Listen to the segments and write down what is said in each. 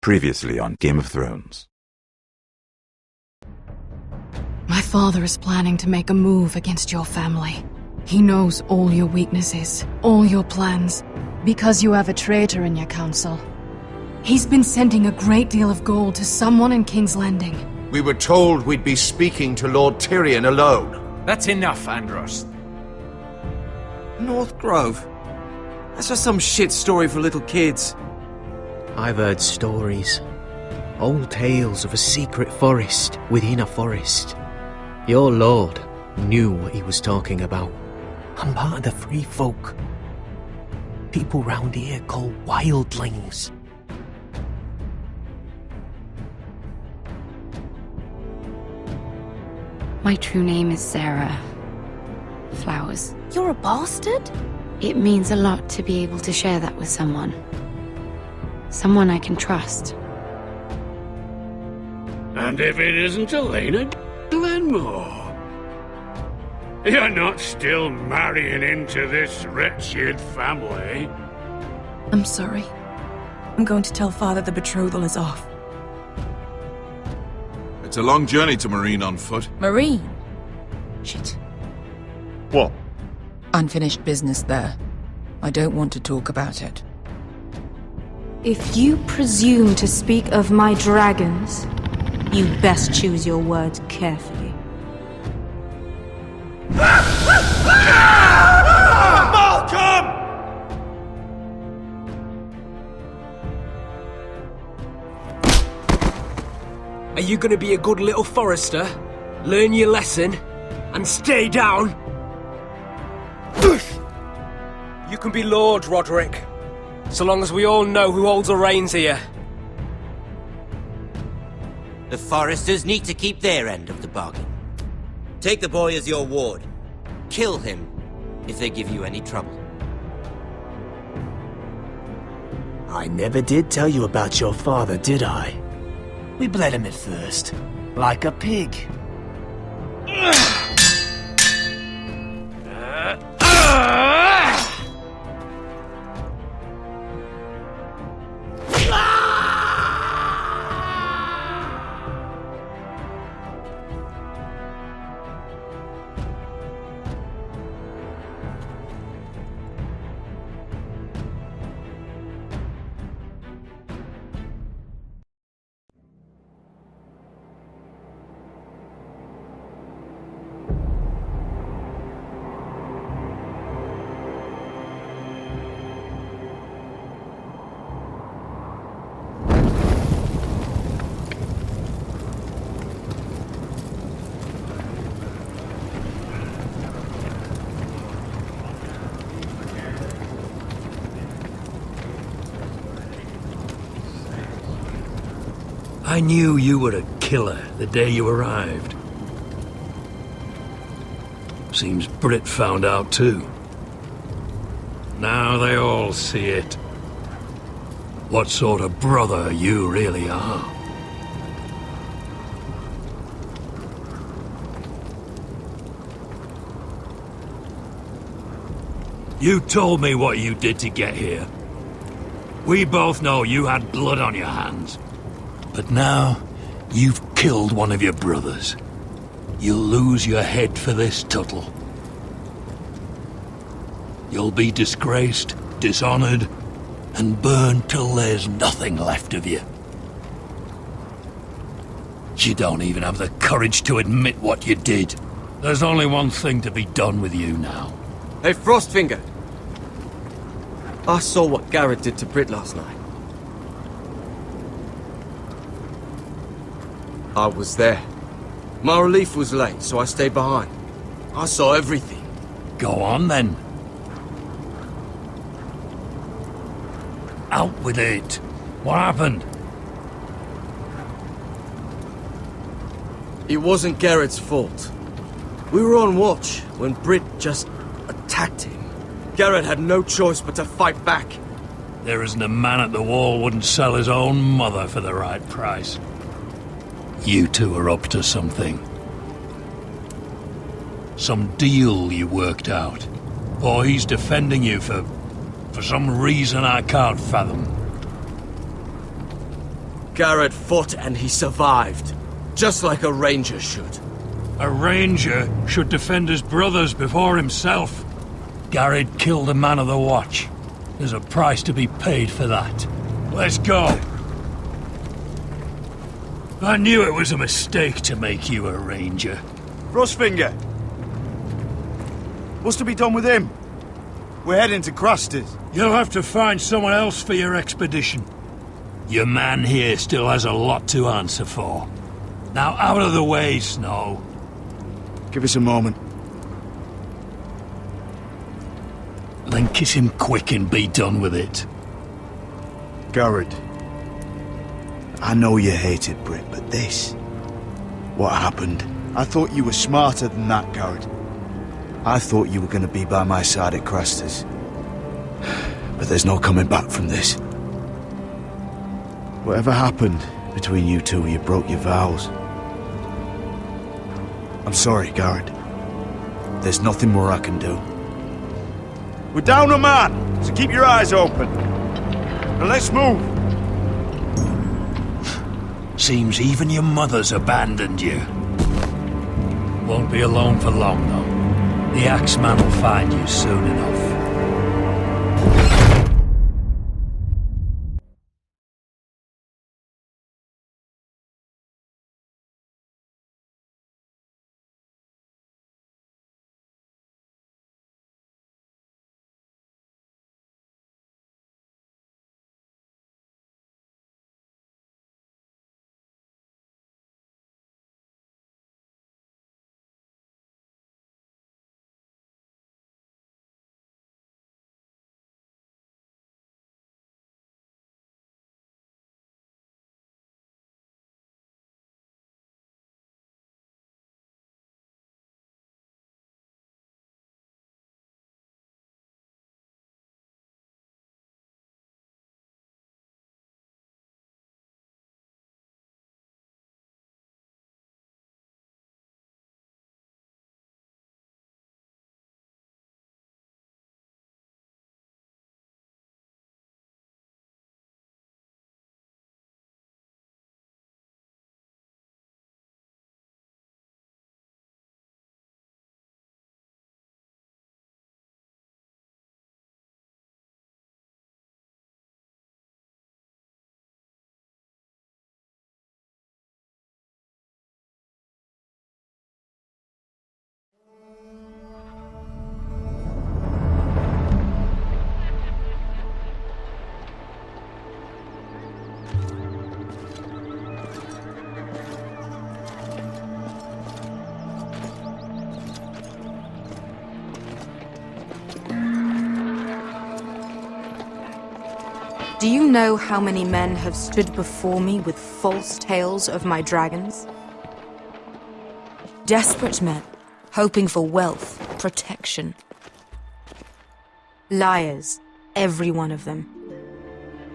Previously on Game of Thrones. My father is planning to make a move against your family. He knows all your weaknesses, all your plans, because you have a traitor in your council. He's been sending a great deal of gold to someone in King's Landing. We were told we'd be speaking to Lord Tyrion alone. That's enough, Andros. North Grove? That's just some shit story for little kids. I've heard stories. Old tales of a secret forest within a forest. Your lord knew what he was talking about. I'm part of the free folk. People round here call wildlings. My true name is Sarah Flowers. You're a bastard? It means a lot to be able to share that with someone. Someone I can trust. And if it isn't Elena Glenmore? You're not still marrying into this wretched family? I'm sorry. I'm going to tell Father the betrothal is off. It's a long journey to Marine on foot. Marine? Shit. What? Unfinished business there. I don't want to talk about it. If you presume to speak of my dragons, you best choose your words carefully. Malcolm! Are you gonna be a good little forester? Learn your lesson? And stay down? You can be Lord, Roderick. So long as we all know who holds the reins here. The foresters need to keep their end of the bargain. Take the boy as your ward. Kill him if they give you any trouble. I never did tell you about your father, did I? We bled him at first, like a pig. I knew you were a killer the day you arrived. Seems Brit found out too. Now they all see it. What sort of brother you really are. You told me what you did to get here. We both know you had blood on your hands. But now, you've killed one of your brothers. You'll lose your head for this, Tuttle. You'll be disgraced, dishonored, and burned till there's nothing left of you. You don't even have the courage to admit what you did. There's only one thing to be done with you now. Hey, Frostfinger. I saw what Garrett did to Brit last night. I was there. My relief was late, so I stayed behind. I saw everything. Go on, then. Out with it. What happened? It wasn't Garrett's fault. We were on watch when Brit just attacked him. Garrett had no choice but to fight back. There isn't a man at the wall wouldn't sell his own mother for the right price. You two are up to something. Some deal you worked out. Or he's defending you for some reason I can't fathom. Garrett fought and he survived. Just like a ranger should. A ranger should defend his brothers before himself. Garrett killed a man of the watch. There's a price to be paid for that. Let's go. I knew it was a mistake to make you a ranger. Rustfinger! What's to be done with him? We're heading to Craster's. You'll have to find someone else for your expedition. Your man here still has a lot to answer for. Now out of the way, Snow. Give us a moment. Then kiss him quick and be done with it. Garrett. I know you hated Brit, but this... what happened? I thought you were smarter than that, Garrett. I thought you were going to be by my side at Craster's. But there's no coming back from this. Whatever happened between you two, you broke your vows. I'm sorry, Garrett. There's nothing more I can do. We're down a man, so keep your eyes open. Now let's move. Seems even your mother's abandoned you. Won't be alone for long, though. The Axeman will find you soon enough. Do you know how many men have stood before me with false tales of my dragons? Desperate men, hoping for wealth, protection. Liars, every one of them.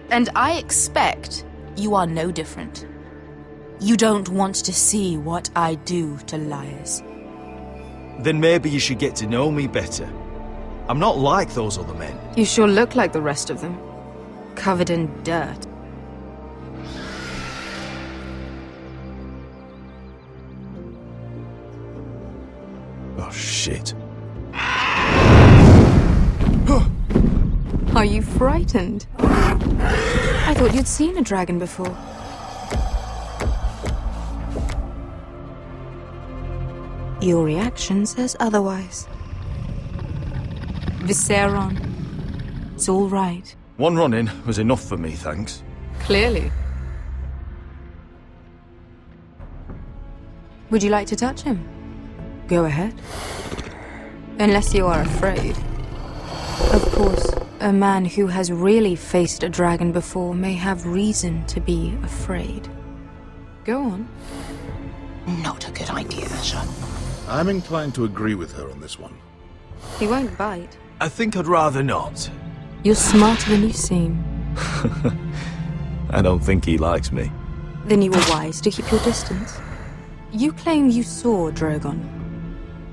And I expect you are no different. You don't want to see what I do to liars. Then maybe you should get to know me better. I'm not like those other men. You sure look like the rest of them. Covered in dirt. Oh, shit. Are you frightened? I thought you'd seen a dragon before. Your reaction says otherwise. Visceron. It's all right. One run-in was enough for me, thanks. Clearly. Would you like to touch him? Go ahead. Unless you are afraid. Of course, a man who has really faced a dragon before may have reason to be afraid. Go on. Not a good idea, son. I'm inclined to agree with her on this one. He won't bite. I think I'd rather not. You're smarter than you seem. I don't think he likes me. Then you were wise to keep your distance. You claim you saw Drogon.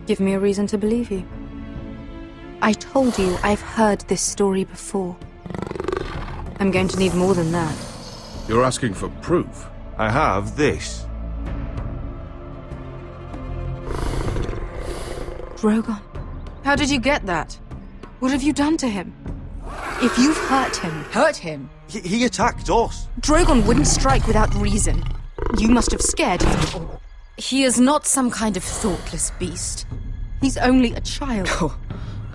Give me a reason to believe you. I told you I've heard this story before. I'm going to need more than that. You're asking for proof? I have this. Drogon, how did you get that? What have you done to him? If you've hurt him... Hurt him? He attacked us. Drogon wouldn't strike without reason. You must have scared him. He is not some kind of thoughtless beast. He's only a child. Oh,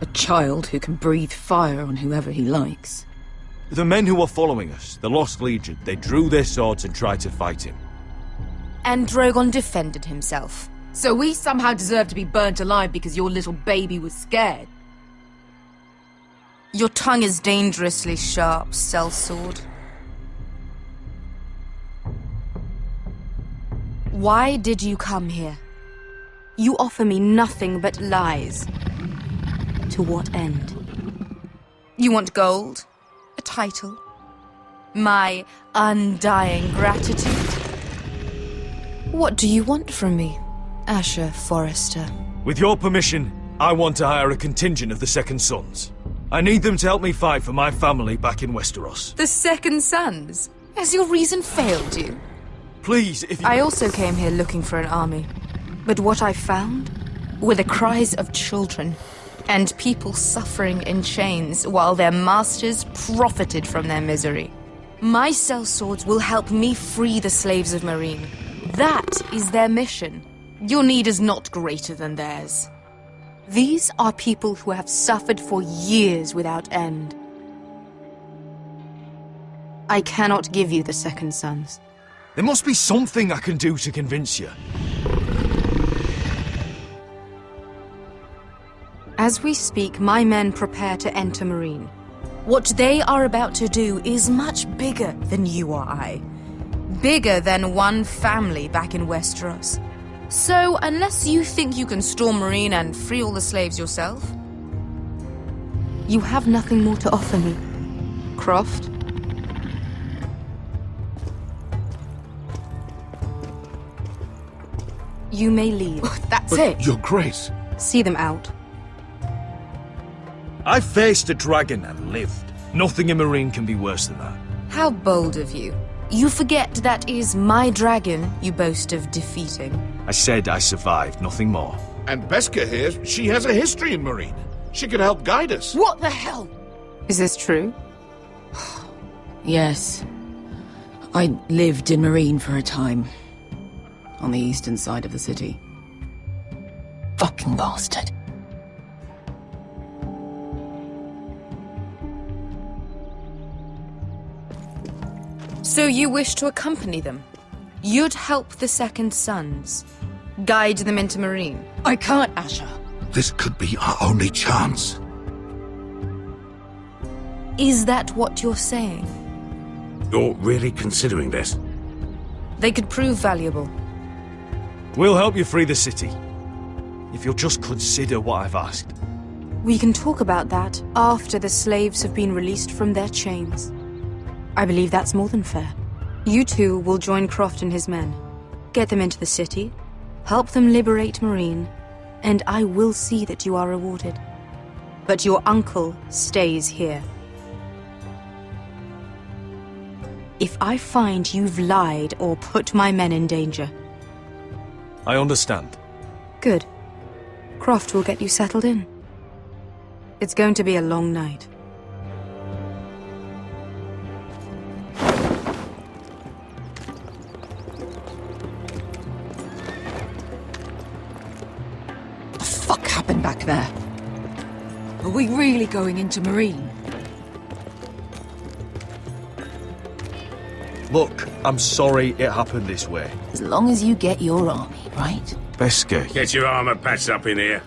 a child who can breathe fire on whoever he likes. The men who were following us, the Lost Legion, they drew their swords and tried to fight him. And Drogon defended himself. So we somehow deserve to be burnt alive because your little baby was scared? Your tongue is dangerously sharp, sellsword. Why did you come here? You offer me nothing but lies. To what end? You want gold? A title? My undying gratitude? What do you want from me, Asher Forrester? With your permission, I want to hire a contingent of the Second Sons. I need them to help me fight for my family back in Westeros. The Second Sons? Has your reason failed you? Please, if you... I also came here looking for an army. But what I found were the cries of children and people suffering in chains while their masters profited from their misery. My sellswords will help me free the slaves of Meereen. That is their mission. Your need is not greater than theirs. These are people who have suffered for years without end. I cannot give you the Second Sons. There must be something I can do to convince you. As we speak, my men prepare to enter Meereen. What they are about to do is much bigger than you or I. Bigger than one family back in Westeros. So, unless you think you can storm Meereen and free all the slaves yourself, you have nothing more to offer me, Croft. You may leave. That's it. Your Grace. See them out. I faced a dragon and lived. Nothing in Meereen can be worse than that. How bold of you. You forget that is my dragon you boast of defeating. I said I survived, nothing more. And Beskha here, she has a history in Meereen. She could help guide us. What the hell? Is this true? Yes. I lived in Meereen for a time. On the eastern side of the city. Fucking bastard. So you wish to accompany them? You'd help the Second Sons? Guide them into Meereen? I can't, Asher. This could be our only chance. Is that what you're saying? You're really considering this? They could prove valuable. We'll help you free the city. If you'll just consider what I've asked. We can talk about that after the slaves have been released from their chains. I believe that's more than fair. You two will join Croft and his men. Get them into the city, help them liberate Meereen, and I will see that you are rewarded. But your uncle stays here. If I find you've lied or put my men in danger... I understand. Good. Croft will get you settled in. It's going to be a long night. What the fuck happened back there? Are we really going into Meereen? Look, I'm sorry it happened this way. As long as you get your army, right? Beskha. Get your armor patched up in here.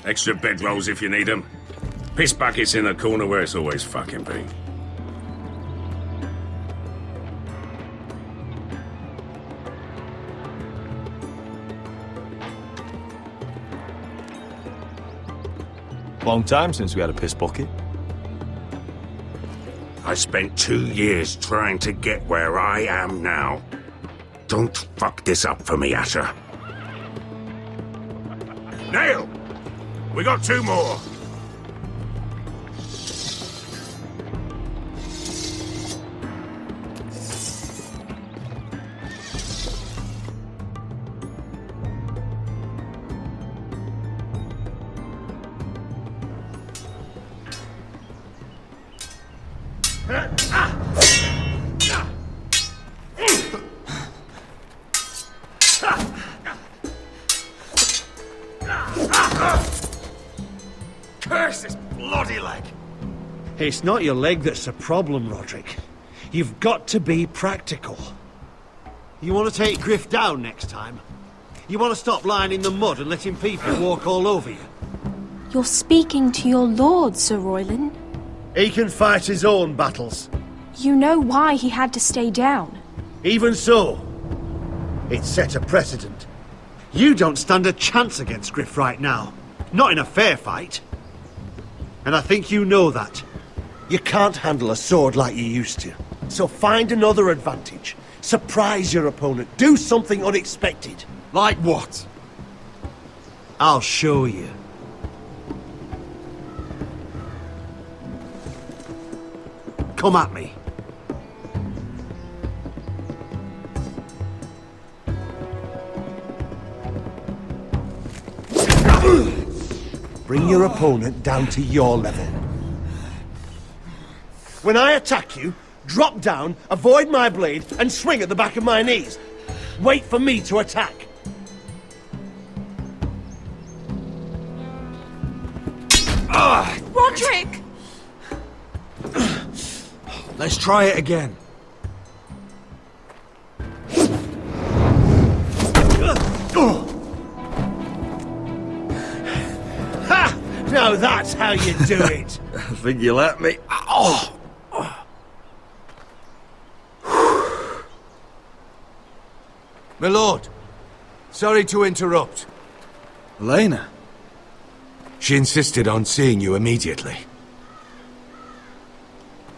Extra bedrolls if you need them. Piss buckets in the corner where it's always fucking been. Long time since we had a piss bucket. I spent 2 years trying to get where I am now. Don't fuck this up for me, Asher. Nail! We got 2 more. Curse this bloody leg! It's not your leg that's the problem, Roderick. You've got to be practical. You want to take Griff down next time? You want to stop lying in the mud and letting people walk all over you? You're speaking to your lord, Sir Royland. He can fight his own battles. You know why he had to stay down. Even so, it set a precedent. You don't stand a chance against Griff right now. Not in a fair fight. And I think you know that. You can't handle a sword like you used to. So find another advantage. Surprise your opponent. Do something unexpected. Like what? I'll show you. Come at me. Bring your opponent down to your level. When I attack you, drop down, avoid my blade, and swing at the back of my knees. Wait for me to attack. Roderick! Let's try it again. Ha! Now that's how you do it. I think you let me. Oh! My lord, sorry to interrupt. Elena? She insisted on seeing you immediately.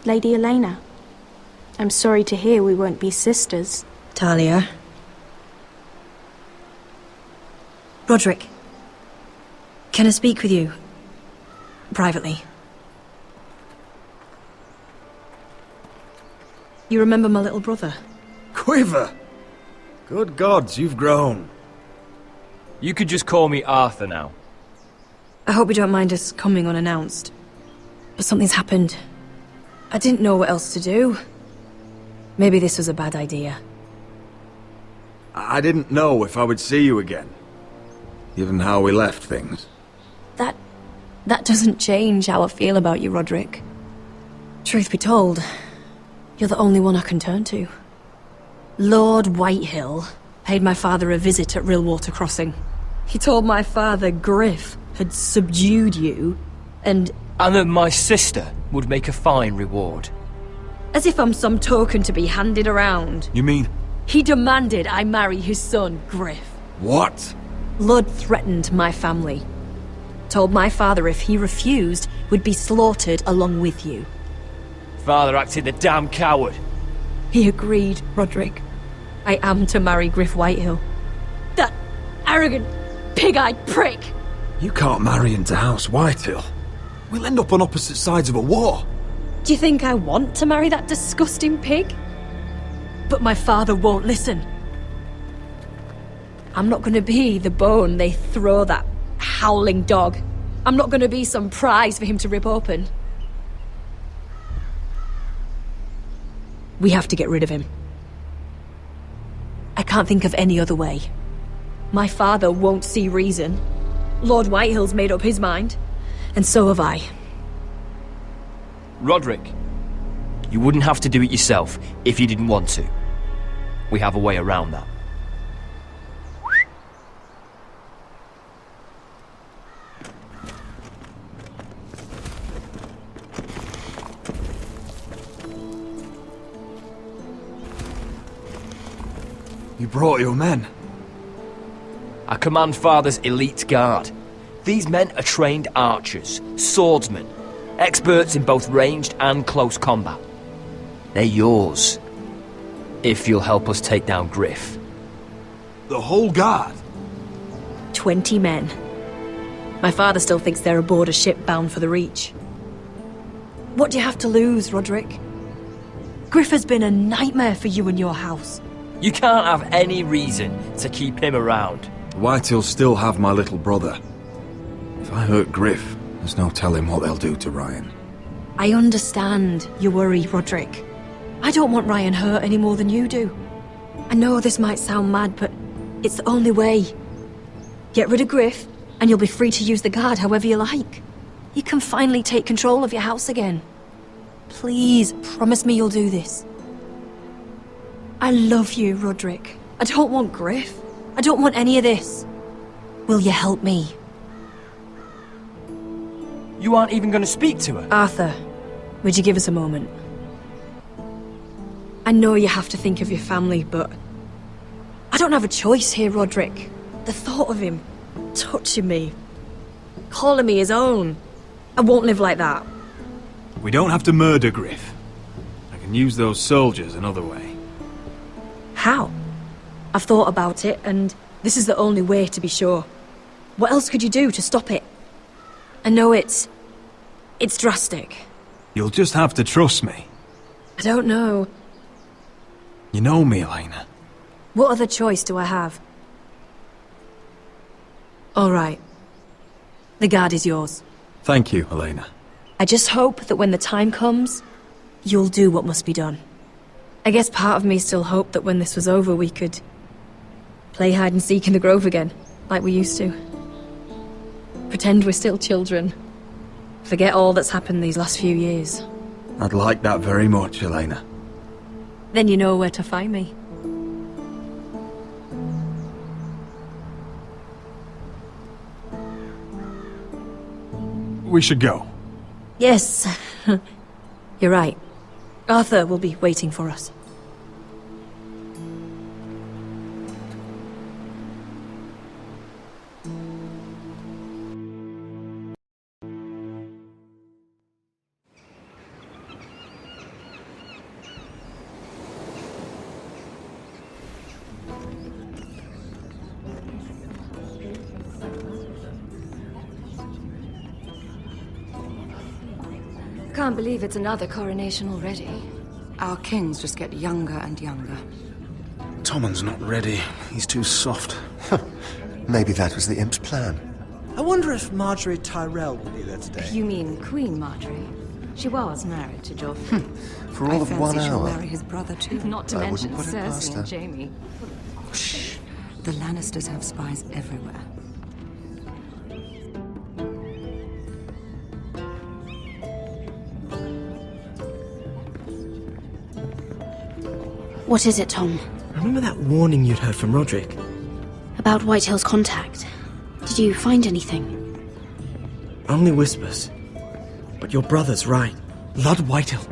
Lady Elena, I'm sorry to hear we won't be sisters. Talia. Roderick. Can I speak with you? Privately. You remember my little brother? Quiver! Good gods, you've grown. You could just call me Arthur now. I hope you don't mind us coming unannounced. But something's happened. I didn't know what else to do. Maybe this was a bad idea. I didn't know if I would see you again, given how we left things. That doesn't change how I feel about you, Roderick. Truth be told, you're the only one I can turn to. Lord Whitehill paid my father a visit at Rillwater Crossing. He told my father Griff had subdued you, and that my sister would make a fine reward. as if I'm some token to be handed around. You mean? He demanded I marry his son, Griff. What? Lud threatened my family. Told my father if he refused, we'd be slaughtered along with you. Father acted the damn coward. He agreed, Roderick. I am to marry Griff Whitehill. That arrogant, pig-eyed prick! You can't marry into House Whitehill. We'll end up on opposite sides of a war. Do you think I want to marry that disgusting pig? But my father won't listen. I'm not gonna be the bone they throw that howling dog. I'm not gonna be some prize for him to rip open. We have to get rid of him. I can't think of any other way. My father won't see reason. Lord Whitehill's made up his mind, and so have I. Roderick, you wouldn't have to do it yourself if you didn't want to. We have a way around that. You brought your men. I command Father's elite guard. These men are trained archers, swordsmen, experts in both ranged and close combat. They're yours, if you'll help us take down Griff. The whole guard? 20 men. My father still thinks they're aboard a ship bound for the Reach. What do you have to lose, Roderick? Griff has been a nightmare for you and your house. You can't have any reason to keep him around. Whitehills still have my little brother. If I hurt Griff, there's no telling what they'll do to Ryan. I understand your worry, Roderick. I don't want Ryan hurt any more than you do. I know this might sound mad, but it's the only way. Get rid of Griff, and you'll be free to use the guard however you like. You can finally take control of your house again. Please, promise me you'll do this. I love you, Roderick. I don't want Griff. I don't want any of this. Will you help me? You aren't even going to speak to her? Arthur, would you give us a moment? I know you have to think of your family, but I don't have a choice here, Roderick. The thought of him touching me, calling me his own, I won't live like that. We don't have to murder Griff. I can use those soldiers another way. How? I've thought about it, and this is the only way to be sure. What else could you do to stop it? I know it's drastic. You'll just have to trust me. I don't know. You know me, Elena. What other choice do I have? All right. The guard is yours. Thank you, Elena. I just hope that when the time comes, you'll do what must be done. I guess part of me still hoped that when this was over we could play hide and seek in the grove again, like we used to. Pretend we're still children. Forget all that's happened these last few years. I'd like that very much, Elena. Then you know where to find me. We should go. Yes. You're right. Arthur will be waiting for us. Can't believe it's another coronation already. Our kings just get younger and younger. Tommen's not ready. He's too soft. Maybe that was the imp's plan. I wonder if Marjorie Tyrell will be there today. You mean Queen Marjorie? She was married to Joffrey. For all of 1 she'll hour. marry his brother too. Not to I mention wouldn't put it past Cersei her. and Jaime. Shh. The Lannisters have spies everywhere. What is it, Tom? Remember that warning you'd heard from Roderick? About Whitehill's contact. Did you find anything? Only whispers. But your brother's right. Lord Whitehill.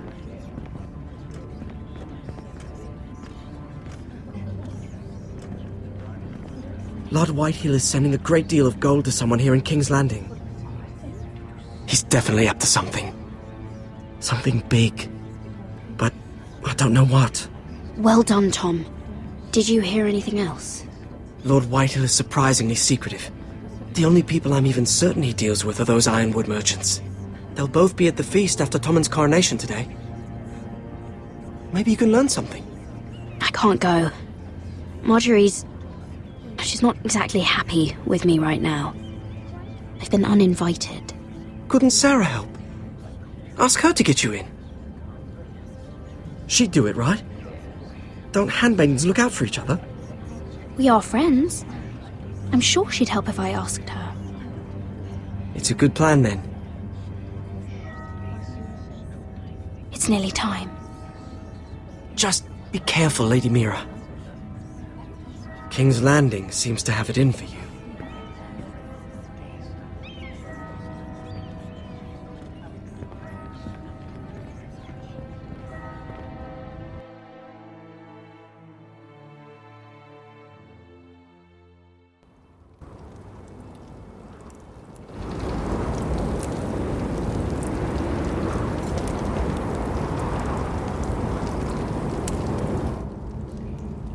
Lord Whitehill is sending a great deal of gold to someone here in King's Landing. He's definitely up to something. Something big. But I don't know what. Well done, Tom. Did you hear anything else? Lord Whitehill is surprisingly secretive. The only people I'm even certain he deals with are those ironwood merchants. They'll both be at the feast after Tommen's coronation today. Maybe you can learn something. I can't go. She's not exactly happy with me right now. I've been uninvited. Couldn't Sarah help? Ask her to get you in. She'd do it, right? Don't handmaidens look out for each other? We are friends. I'm sure she'd help if I asked her. It's a good plan, then. It's nearly time. Just be careful, Lady Mira. King's Landing seems to have it in for you.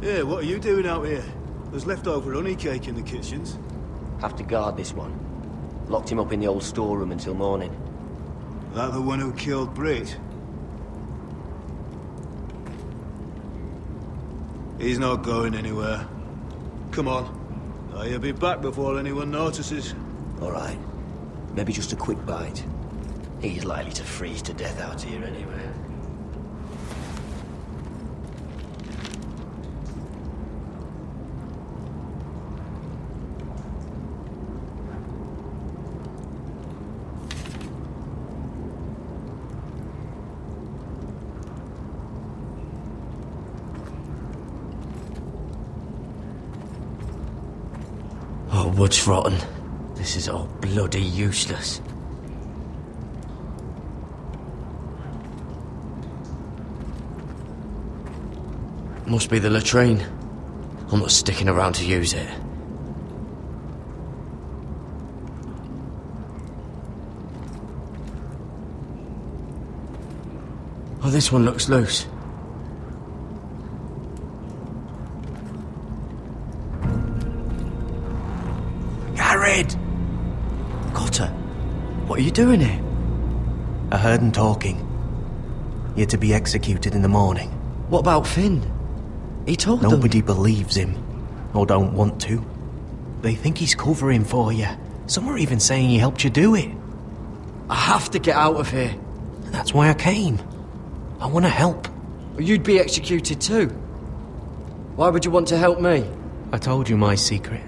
Yeah, what are you doing out here? There's leftover honey cake in the kitchens. Have to guard this one. Locked him up in the old storeroom until morning. That the one who killed Brit? He's not going anywhere. Come on. He'll be back before anyone notices. All right. Maybe just a quick bite. He's likely to freeze to death out here anyway. Oh, wood's rotten. This is all bloody useless. Must be the latrine. I'm not sticking around to use it. Oh, this one looks loose. Garrett! Cotter, what are you doing here? I heard him talking. You're to be executed in the morning. What about Finn? He told them. Nobody believes him, or don't want to. They think he's covering for you. Some are even saying he helped you do it. I have to get out of here. That's why I came. I want to help. You'd be executed too. Why would you want to help me? I told you my secret.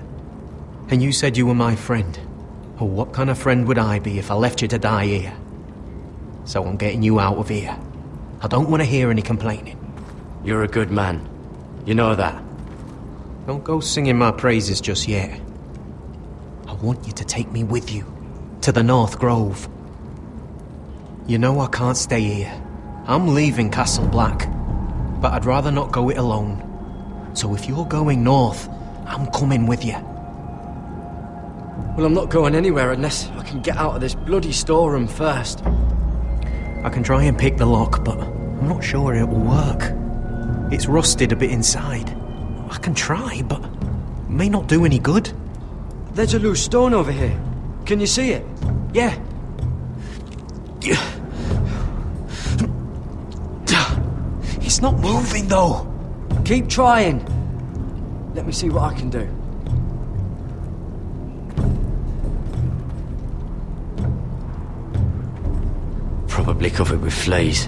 And you said you were my friend. Oh, what kind of friend would I be if I left you to die here? So I'm getting you out of here. I don't want to hear any complaining. You're a good man. You know that. Don't go singing my praises just yet. I want you to take me with you. To the North Grove. You know I can't stay here. I'm leaving Castle Black. But I'd rather not go it alone. So if you're going north, I'm coming with you. Well, I'm not going anywhere unless I can get out of this bloody storeroom first. I can try and pick the lock, but I'm not sure it will work. It's rusted a bit inside. I can try, but it may not do any good. There's a loose stone over here. Can you see it? Yeah. It's not moving, though. Keep trying. Let me see what I can do. Probably covered with fleas.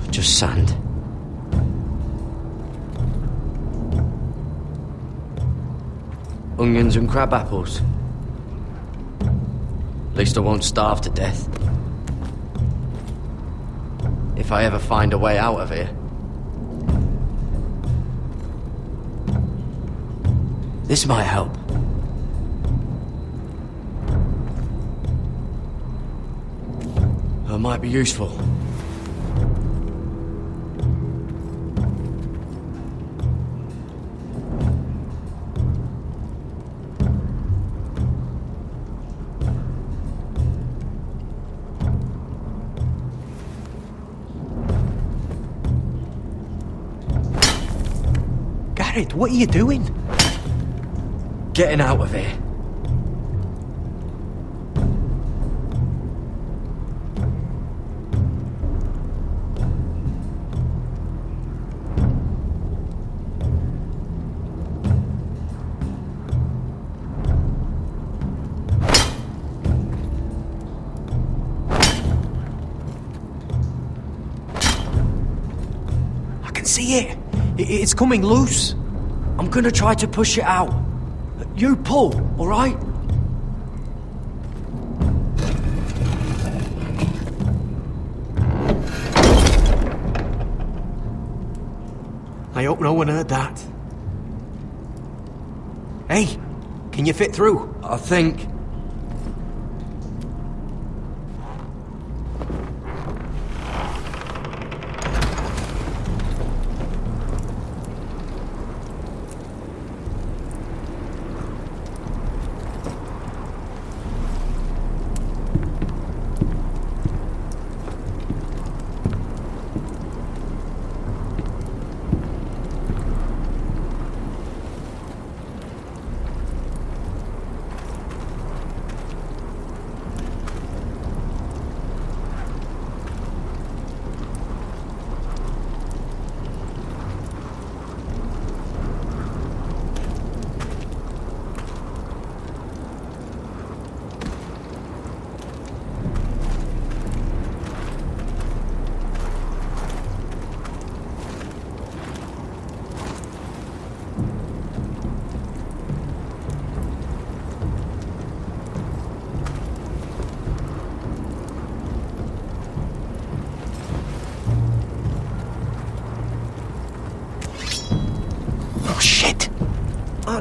Just sand. Onions and crab apples. At least I won't starve to death. If I ever find a way out of here. This might help. It might be useful. Garrett, what are you doing? Getting out of here. I can see it. It's coming loose. I'm gonna try to push it out. You pull, all right? I hope no one heard that. Hey, can you fit through? I think.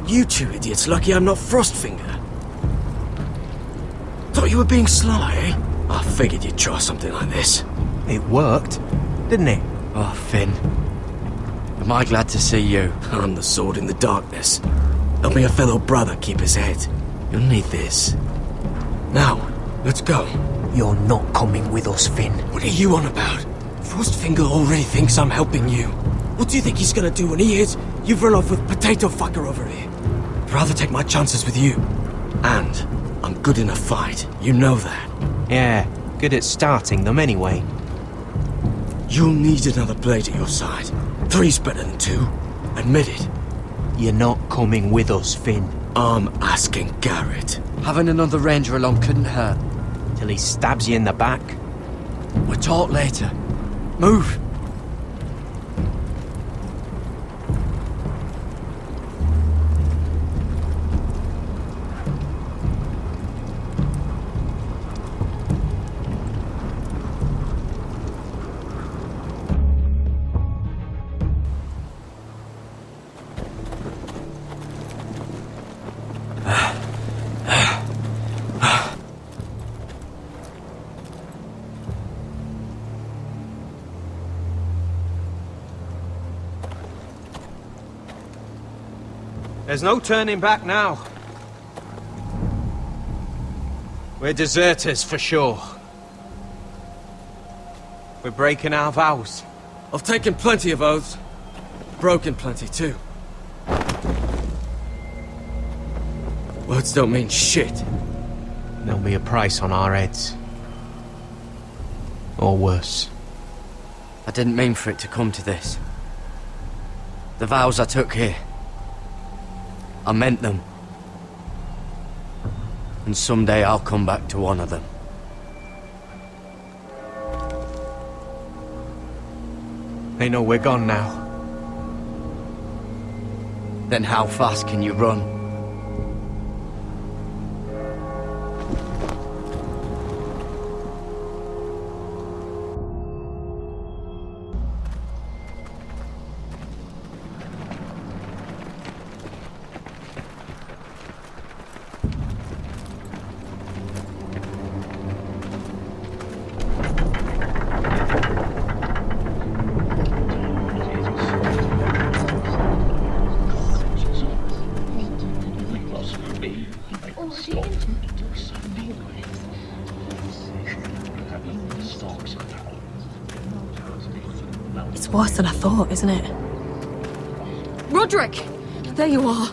You two idiots lucky I'm not Frostfinger. Thought you were being sly, eh? I figured you'd try something like this. It worked, didn't it? Oh, Finn. Am I glad to see you? I'm the sword in the darkness. Helping a fellow brother keep his head. You'll need this. Now, let's go. You're not coming with us, Finn. What are you on about? Frostfinger already thinks I'm helping you. What do you think he's gonna do when he hears you've run off with Potato Fucker over here? I'd rather take my chances with you. And I'm good in a fight. You know that. Yeah, good at starting them anyway. You'll need another blade at your side. 3's better than 2. Admit it. You're not coming with us, Finn. I'm asking Garrett. Having another ranger along couldn't hurt. Till he stabs you in the back. We'll talk later. Move. There's no turning back now. We're deserters for sure. We're breaking our vows. I've taken plenty of oaths. Broken plenty too. Words don't mean shit. There'll be a price on our heads. Or worse. I didn't mean for it to come to this. The vows I took here, I meant them. And someday I'll come back to honor them. They know we're gone now. Then how fast can you run? It's worse than I thought, isn't it? Roderick! There you are.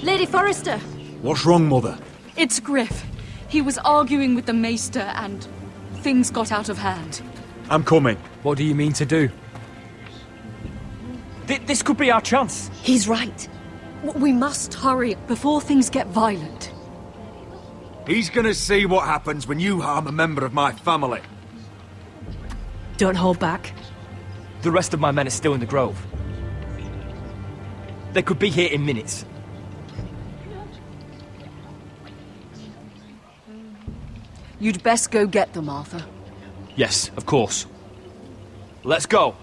Lady Forrester! What's wrong, Mother? It's Griff. He was arguing with the Maester and things got out of hand. I'm coming. What do you mean to do? This could be our chance. He's right. We must hurry before things get violent. He's gonna see what happens when you harm a member of my family. Don't hold back. The rest of my men are still in the grove. They could be here in minutes. You'd best go get them, Arthur. Yes, of course. Let's go.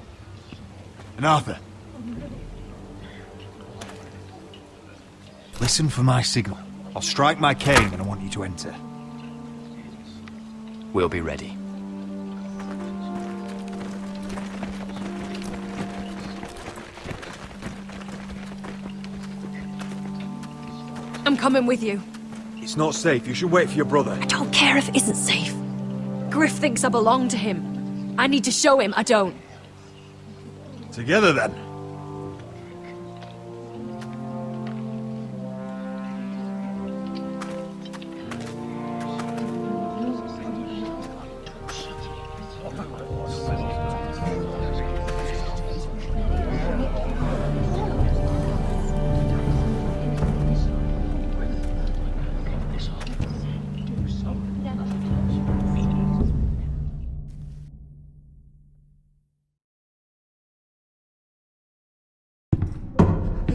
And Arthur. Listen for my signal. I'll strike my cane and I want you to enter. We'll be ready. I'm coming with you. It's not safe. You should wait for your brother. I don't care if it isn't safe. Griff thinks I belong to him. I need to show him I don't. Together then.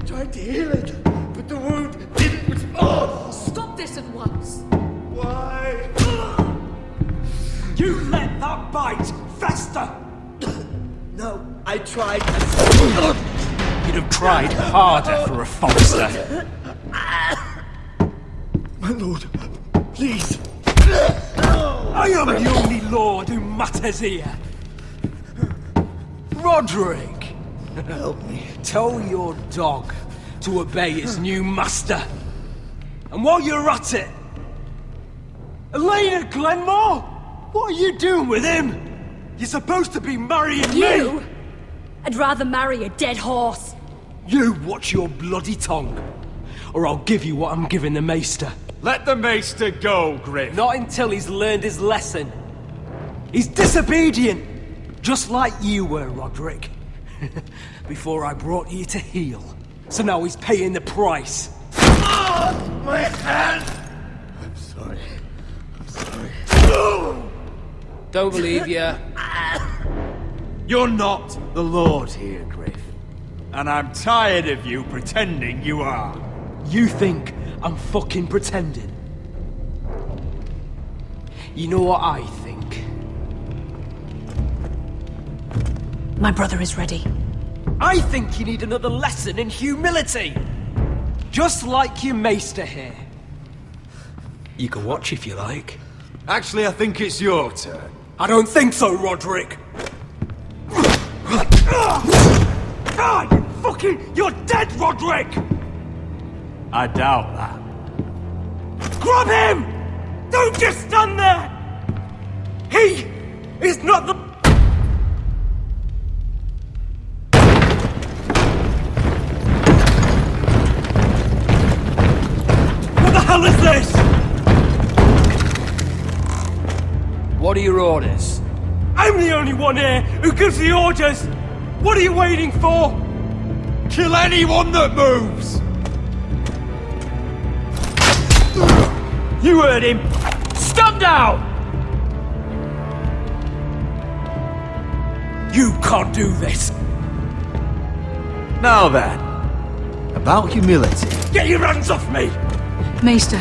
Tried to heal it, but the wound didn't respond. Stop this at once. Why? You let that bite fester! No, I tried. You'd have tried harder for a Forrester. My lord, please. I am the only lord who matters here. Roderick! Help me. Tell your dog to obey its new master. And while you're at it, Elena Glenmore? What are you doing with him? You're supposed to be marrying You? me! I'd rather marry a dead horse. You watch your bloody tongue, or I'll give you what I'm giving the Maester. Let the Maester go, Griff. Not until he's learned his lesson. He's disobedient, just like you were, Roderick. Before I brought you to heel. So now he's paying the price. My hand! I'm sorry. I'm sorry. Don't believe you. You're not the Lord here, Griff. And I'm tired of you pretending you are. You think I'm fucking pretending? You know what I think? My brother is ready. I think you need another lesson in humility. Just like your Maester here. You can watch if you like. Actually, I think it's your turn. I don't think so, Roderick. You're dead, Roderick! I doubt that. Grab him! Don't just stand there! He is not the... What the hell is this? What are your orders? I'm the only one here who gives the orders! What are you waiting for? Kill anyone that moves! You heard him! Stand down! You can't do this! Now then, about humility. Get your hands off me! Maester,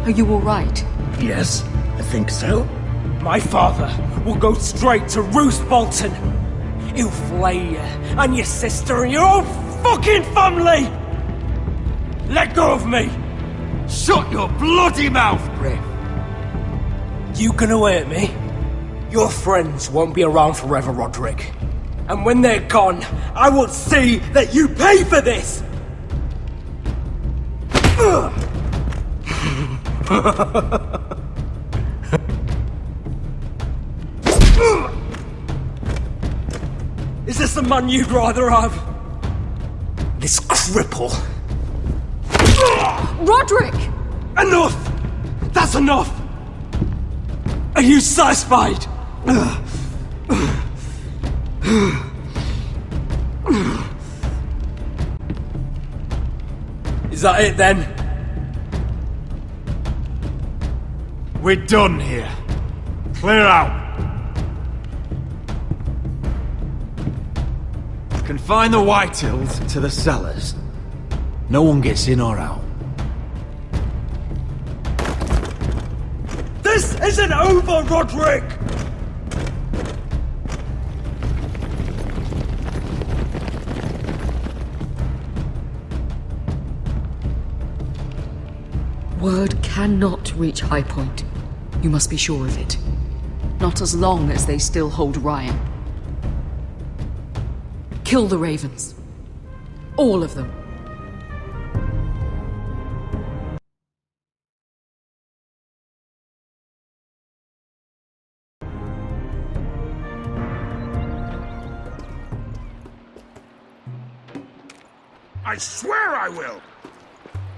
are you all right? Yes, I think so. My father will go straight to Roose Bolton. He'll flay you, and your sister, and your whole fucking family! Let go of me! Shut your bloody mouth, Griff! You gonna hurt me? Your friends won't be around forever, Roderick. And when they're gone, I will see that you pay for this! Is this the man you'd rather have? This cripple. Roderick! Enough! That's enough! Are you satisfied? Is that it then? We're done here. Clear out. Confine the Whitehills to the cellars. No one gets in or out. This isn't over, Roderick! Word cannot reach High Point. You must be sure of it. Not as long as they still hold Ryan. Kill the ravens. All of them. I swear I will!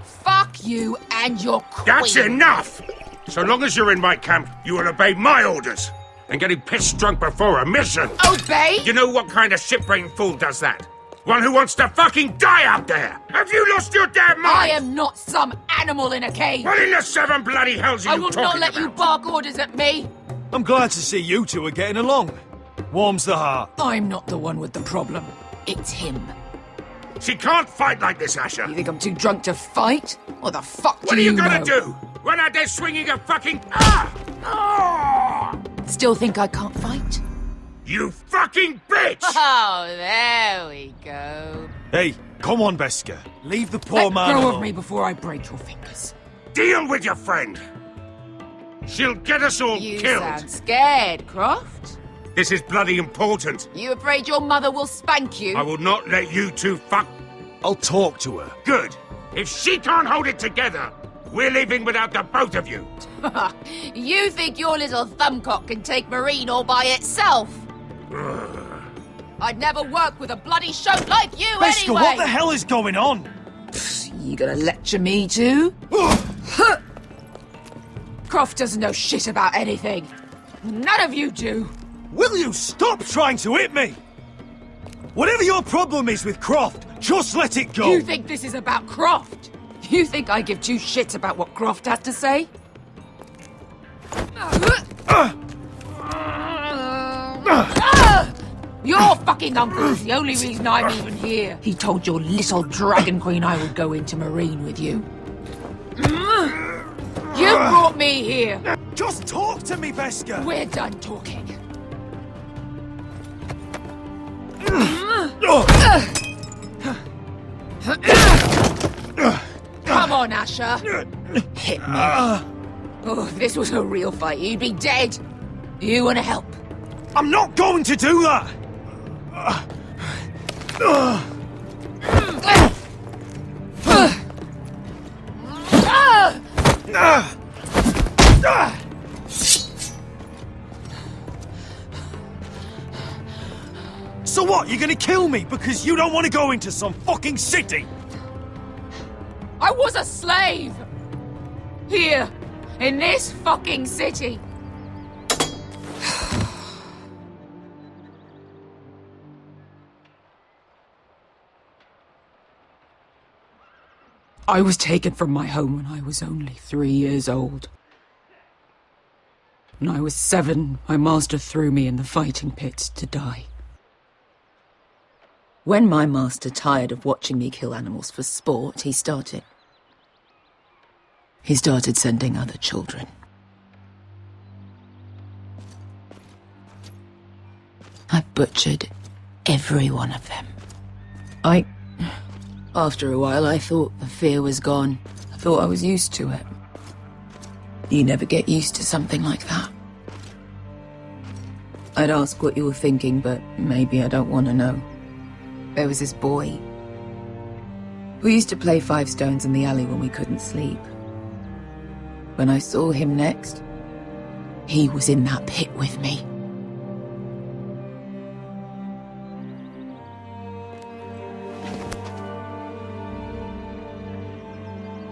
Fuck you and your queen. That's enough! So long as you're in my camp, you will obey my orders. And getting pissed drunk before a mission. Obey? You know what kind of shit-brained fool does that? One who wants to fucking die out there! Have you lost your damn mind? I am not some animal in a cage. What in the seven bloody hells are I you will talking not let about? you bark orders at me. I'm glad to see you two are getting along. Warms the heart. I'm not the one with the problem. It's him. She can't fight like this, Asher. You think I'm too drunk to fight? What the fuck What do are you know? gonna do? Run out there swinging a fucking... Ah! Ah! Still think I can't fight? You fucking bitch! Oh, there we go. Hey, come on, Beska. Leave the poor Let man go alone. of me before I break your fingers. deal with your friend. She'll get us all You killed. sound scared, Croft. This is bloody important. You afraid your mother will spank you? I will not let you two fuck. I'll talk to her. Good. If she can't hold it together, we're leaving without the both of you. You think your little thumbcock can take Marine all by itself? I'd never work with a bloody shote like you Beskha, anyway! what the hell is going on? You gonna lecture me too? Croft doesn't know shit about anything. None of you do. Will you stop trying to hit me? Whatever your problem is with Croft, just let it go. You think this is about Croft? You think I give two shits about what Croft has to say? Your fucking uncle is the only reason I'm even here. He told your little dragon queen I would go into Marine with you. You brought me here. Just talk to me, Beskha. We're done talking. Come on, Asher. Hit me. Oh, if this was a real fight, you'd be dead. You want to help? I'm not going to do that. So what, you're gonna kill me because you don't want to go into some fucking city? I was a slave! Here, in this fucking city. I was taken from my home when I was only 3 years old. When I was 7, my master threw me in the fighting pit to die. When my master tired of watching me kill animals for sport, he started sending other children. I butchered every one of them. After a while, I thought the fear was gone. I thought I was used to it. You never get used to something like that. I'd ask what you were thinking, but maybe I don't want to know. There was this boy. We used to play 5 stones in the alley when we couldn't sleep. When I saw him next, he was in that pit with me.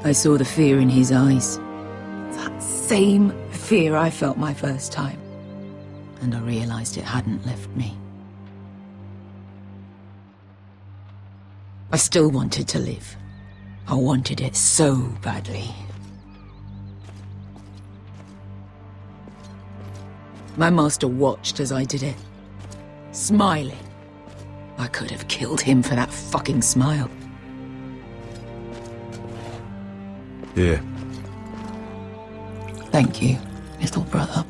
I saw the fear in his eyes. That same fear I felt my first time. And I realized it hadn't left me. I still wanted to live. I wanted it so badly. My master watched as I did it, smiling. I could have killed him for that fucking smile. Here. Thank you, little brother.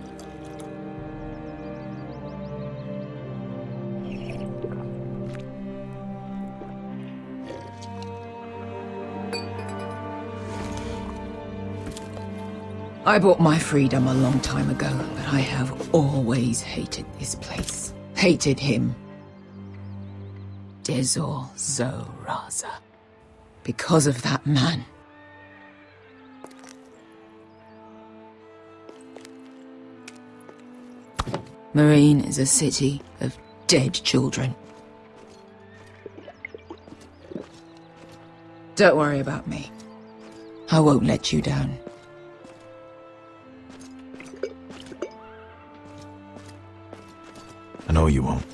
I bought my freedom a long time ago, but I have always hated this place. Hated him. Dezor Zoraza. Because of that man. Marine is a city of dead children. Don't worry about me. I won't let you down. I know you won't.